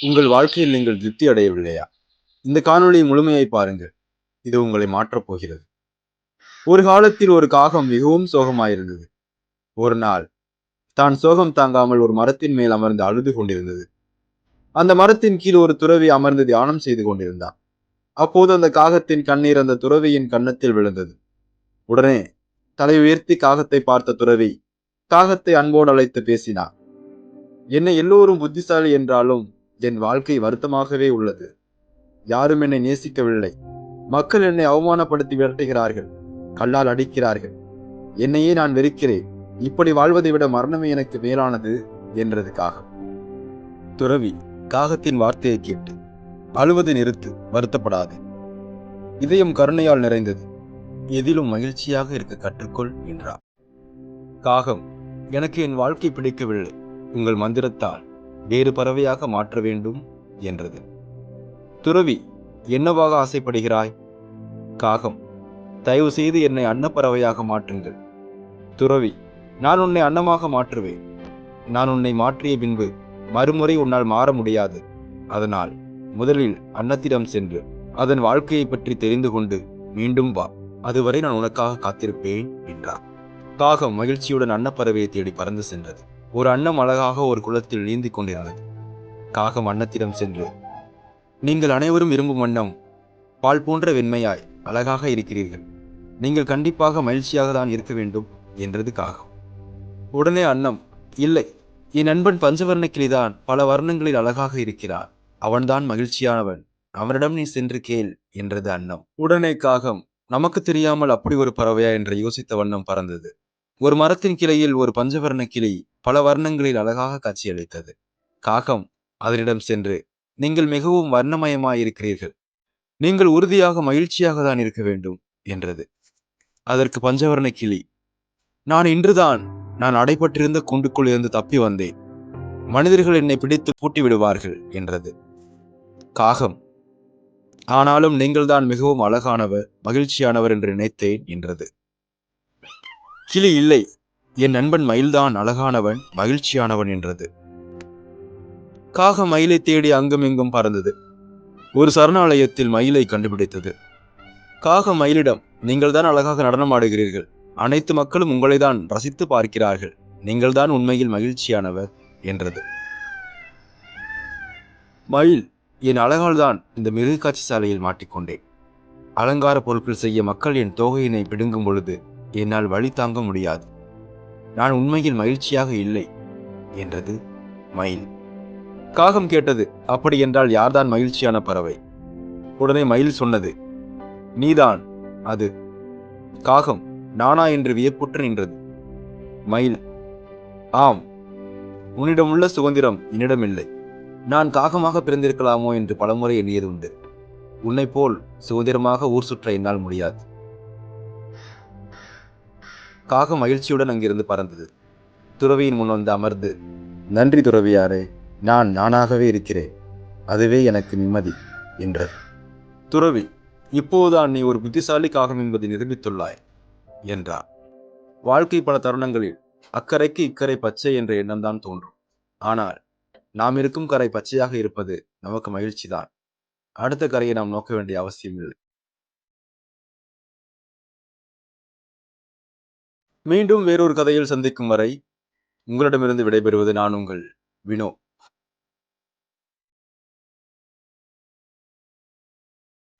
உங்கள் வாழ்க்கையில் நீங்கள் திருப்தி அடையவில்லையா? இந்த காணொளியை முழுமையாய் பாருங்கள். இது உங்களை மாற்றப் போகிறது. ஒரு காலத்தில் ஒரு காகம் மிகவும் சோகமாயிருந்தது. ஒரு நாள் தான் சோகம் தாங்காமல் ஒரு மரத்தின் மேல் அமர்ந்து அழுது கொண்டிருந்தது. அந்த மரத்தின் கீழ் ஒரு துறவி அமர்ந்து தியானம் செய்து கொண்டிருந்தான். அப்போது அந்த காகத்தின் கண்ணீர் அந்த துறவியின் கன்னத்தில் விழுந்தது. உடனே தலை உயர்த்தி காகத்தை பார்த்த துறவி காகத்தை அன்போடு அழைத்து பேசினார். என்னை எல்லோரும் புத்திசாலி என்றாலும் என் வாழ்க்கை வருத்தமாகவே உள்ளது. யாரும் என்னை நேசிக்கவில்லை. மக்கள் என்னை அவமானப்படுத்தி விரட்டுகிறார்கள், கல்லால் அடிக்கிறார்கள். என்னையே நான் வெறுக்கிறேன். இப்படி வாழ்வதை விட மரணமே எனக்கு மேலானது என்றது காகம். துறவி காகத்தின் வார்த்தையை கேட்டு, அழுவது நிறுத்து, வருத்தப்படாது. இதயம் கருணையால் நிறைந்தது. எதிலும் மகிழ்ச்சியாக இருக்க கற்றுக்கொள் என்றார். காகம், எனக்கு என் வாழ்க்கை பிடிக்கவில்லை. உங்கள் மந்திரத்தால் வேறு பறவையாக மாற்ற வேண்டும் என்றது. துறவி, என்னவாக ஆசைப்படுகிறாய்? காகம், தயவு செய்து என்னை அன்னப்பறவையாக மாற்றுங்கள். துறவி, நான் உன்னை அன்னமாக மாற்றுவேன். நான் உன்னை மாற்றிய பின்பு மறுமுறை உன்னால் மாற முடியாது. அதனால் முதலில் அன்னத்திடம் சென்று அதன் வாழ்க்கையை பற்றி தெரிந்து கொண்டு மீண்டும் வா. அதுவரை நான் உனக்காக காத்திருப்பேன் என்றார். காகம் மகிழ்ச்சியுடன் அன்னப்பறவையை தேடி பறந்து சென்றது. ஒரு அன்னம் அழகாக ஒரு குளத்தில் நீந்தி கொண்டிருந்தது. காகம் அன்னத்திடம் சென்று, நீங்கள் அனைவரும் விரும்பும் வண்ணம் பால் போன்ற வெண்மையாய் அழகாக இருக்கிறீர்கள். நீங்கள் கண்டிப்பாக மகிழ்ச்சியாக தான் இருக்க வேண்டும் என்றது காகம். உடனே அன்னம், இல்லை, என் நண்பன் பஞ்சவர்ண கிளிதான் பல வர்ணங்களில் அழகாக இருக்கிறான். அவன்தான் மகிழ்ச்சியானவன். அவனிடம் நீ சென்று கேள் என்றது அன்னம். உடனே காகம், நமக்கு தெரியாமல் அப்படி ஒரு பறவையா என்று யோசித்த வண்ணம் பறந்தது. ஒரு மரத்தின் கிளையில் ஒரு பஞ்சவர்ண கிளி பல வர்ணங்களில் அழகாக காட்சியளித்தது. காகம் அதனிடம் சென்று, நீங்கள் மிகவும் வர்ணமயமாய் இருக்கிறீர்கள். நீங்கள் உறுதியாக மகிழ்ச்சியாக தான் இருக்க வேண்டும் என்றது. அதற்கு பஞ்சவர்ண கிளி, நான் இன்றுதான் நான் அடைபட்டிருந்த கூண்டுக்குள் இருந்து தப்பி வந்தேன். மனிதர்கள் என்னை பிடித்து பூட்டி விடுவார்கள் என்றது. காகம், ஆனாலும் நீங்கள் தான் மிகவும் அழகானவர், மகிழ்ச்சியானவர் என்று நினைத்தேன் என்றது. கிளி, இல்லை, என் நண்பன் மயில்தான் அழகானவன், மகிழ்ச்சியானவன் என்றது. காகம் மயிலை தேடி அங்கும் இங்கும் பறந்தது. ஒரு சரணாலயத்தில் மயிலை கண்டுபிடித்தது. காகம் மயிலிடம், நீங்கள் தான் அழகாக நடனம் ஆடுகிறீர்கள். அனைத்து மக்களும் உங்களை தான் ரசித்து பார்க்கிறார்கள். நீங்கள் தான் உண்மையில் மகிழ்ச்சியானவர் என்றது. மயில், என் அழகால் தான் இந்த மிருக காட்சி சாலையில் மாட்டிக்கொண்டேன். அலங்கார பொருட்கள் செய்ய மக்கள் என் தோகையினை பிடுங்கும் பொழுது என்னால் வழி தாங்க முடியாது. நான் உண்மையில் மகிழ்ச்சியாக இல்லை என்றது மயில். காகம் கேட்டது, அப்படி என்றால் யார்தான் மகிழ்ச்சியான பறவை? உடனே மயில் சொன்னது, நீதான் அது. காகம் நானா என்று வியப்புற்று நின்றது. மயில், ஆம், உன்னிடம் உள்ள சுதந்திரம் என்னிடமில்லை. நான் காகமாக பிறந்திருக்கலாமோ என்று பலமுறை எண்ணியது உண்டு. உன்னை போல் சுதந்திரமாக ஊர் சுற்ற என்னால் முடியாது. காகம் மகிழ்ச்சியுடன் அங்கிருந்து பறந்தது. துறவியின் முன் வந்து அமர்ந்து, நன்றி துறவியாரே, நான் நானாகவே இருக்கிறேன். அதுவே எனக்கு நிம்மதி என்றது. துறவி, இப்போதுதான் நீ ஒரு புத்திசாலி காகம் என்பதை நிரூபித்துள்ளாய் என்றார். வாழ்க்கை பல தருணங்களில் அக்கறைக்கு இக்கரை பச்சை என்ற எண்ணம்தான் தோன்றும். ஆனால் நாம் இருக்கும் கரை பச்சையாக இருப்பது நமக்கு மகிழ்ச்சிதான். அடுத்த கரையை நாம் நோக்க வேண்டிய அவசியம் இல்லை. மீண்டும் வேறொரு கதையில் சந்திக்கும் வரை உங்களிடமிருந்து விடைபெறுவது நான் உங்கள் வினோ.